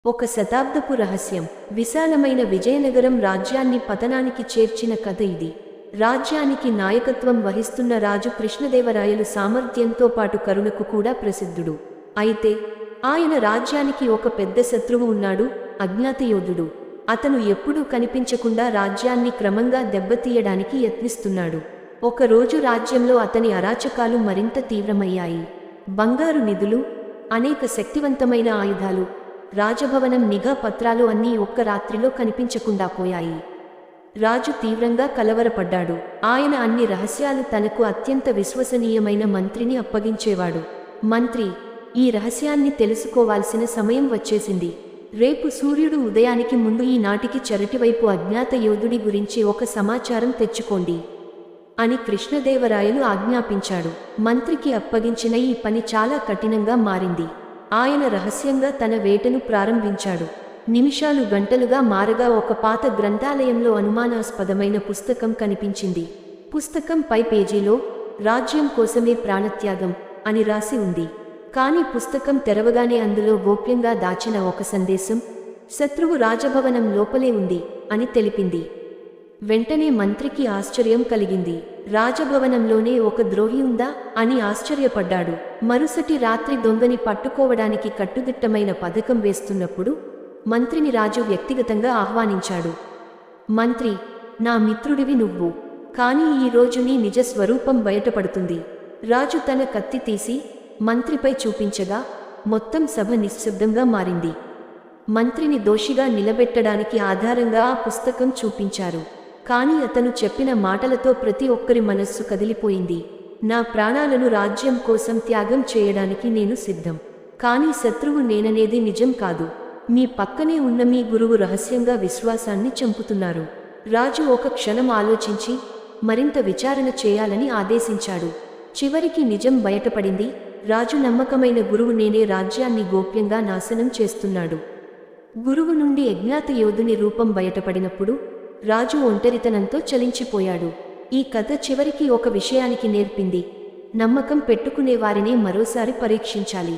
ఒక శతాబ్దపు రహస్యం. విశాలమైన విజయనగరం రాజ్యాన్ని పతనానికి చేర్చిన కథ ఇది. రాజ్యానికి నాయకత్వం వహిస్తున్న రాజు కృష్ణదేవరాయలు సామర్థ్యంతో పాటు కరుణకు కూడా ప్రసిద్ధుడు. అయితే ఆయన రాజ్యానికి ఒక పెద్ద శత్రువు ఉన్నాడు, అజ్ఞాతయోధుడు. అతను ఎప్పుడూ కనిపించకుండా రాజ్యాన్ని క్రమంగా దెబ్బతీయడానికి యత్నిస్తున్నాడు. ఒకరోజు రాజ్యంలో అతని అరాచకాలు మరింత తీవ్రమయ్యాయి. బంగారు నిధులు, అనేక శక్తివంతమైన ఆయుధాలు, రాజభవనం నిఘా పత్రాలు అన్నీ ఒక్క రాత్రిలో కనిపించకుండా పోయాయి. రాజు తీవ్రంగా కలవరపడ్డాడు. ఆయన అన్ని రహస్యాలు తనకు అత్యంత విశ్వసనీయమైన మంత్రిని అప్పగించేవాడు. మంత్రి, ఈ రహస్యాన్ని తెలుసుకోవాల్సిన సమయం వచ్చేసింది. రేపు సూర్యుడు ఉదయానికి ముందు ఈ నాటికి చెరటివైపు అజ్ఞాత యోధుడి గురించి ఒక సమాచారం తెచ్చుకోండి అని కృష్ణదేవరాయలు ఆజ్ఞాపించాడు. మంత్రికి అప్పగించిన ఈ పని చాలా కఠినంగా మారింది. ఆయన రహస్యంగా తన వేటను ప్రారంభించాడు. నిమిషాలు గంటలుగా మారగా ఒక పాత గ్రంథాలయంలో అనుమానాస్పదమైన పుస్తకం కనిపించింది. పుస్తకం పై పేజీలో రాజ్యం కోసమే ప్రాణత్యాగం అని రాసి ఉంది. కాని పుస్తకం తెరవగానే అందులో గోప్యంగా దాచిన ఒక సందేశం, శత్రువు రాజభవనం లోపలే ఉంది అని తెలిపింది. వెంటనే మంత్రికి ఆశ్చర్యం కలిగింది. రాజభవనంలోనే ఒక ద్రోహి ఉందా అని ఆశ్చర్యపడ్డాడు. మరుసటి రాత్రి దొంగని పట్టుకోవడానికి కట్టుదిట్టమైన పథకం వేస్తున్నప్పుడు మంత్రిని రాజు వ్యక్తిగతంగా ఆహ్వానించాడు. మంత్రి, నా మిత్రుడివి నువ్వు, కానీ ఈరోజు నీ నిజ స్వరూపం బయటపడుతుంది. రాజు తన కత్తి తీసి మంత్రిపై చూపించగా మొత్తం సభ నిశ్శబ్దంగా మారింది. మంత్రిని దోషిగా నిలబెట్టడానికి ఆధారంగా ఆ పుస్తకం చూపించారు. కాని అతను చెప్పిన మాటలతో ప్రతి ఒక్కరి మనస్సు కదిలిపోయింది. నా ప్రాణాలను రాజ్యం కోసం త్యాగం చేయడానికి నేను సిద్ధం. కానీ శత్రువు నేననేది నిజం కాదు. మీ పక్కనే ఉన్న మీ గురువు రహస్యంగా విశ్వాసాన్ని చంపుతున్నారు. రాజు ఒక క్షణం ఆలోచించి మరింత విచారణ చేయాలని ఆదేశించాడు. చివరికి నిజం బయటపడింది. రాజు నమ్మకమైన గురువు నేనే రాజ్యాన్ని గోప్యంగా నాశనం చేస్తున్నాడు. గురువు నుండి అజ్ఞాత యోధుని రూపం బయటపడినప్పుడు రాజు ఒంటరితనంతో చలించిపోయాడు. ఈ కథ చివరికి ఒక విషయానికి నేర్పింది: నమ్మకం పెట్టుకునేవారినే మరోసారి పరీక్షించాలి.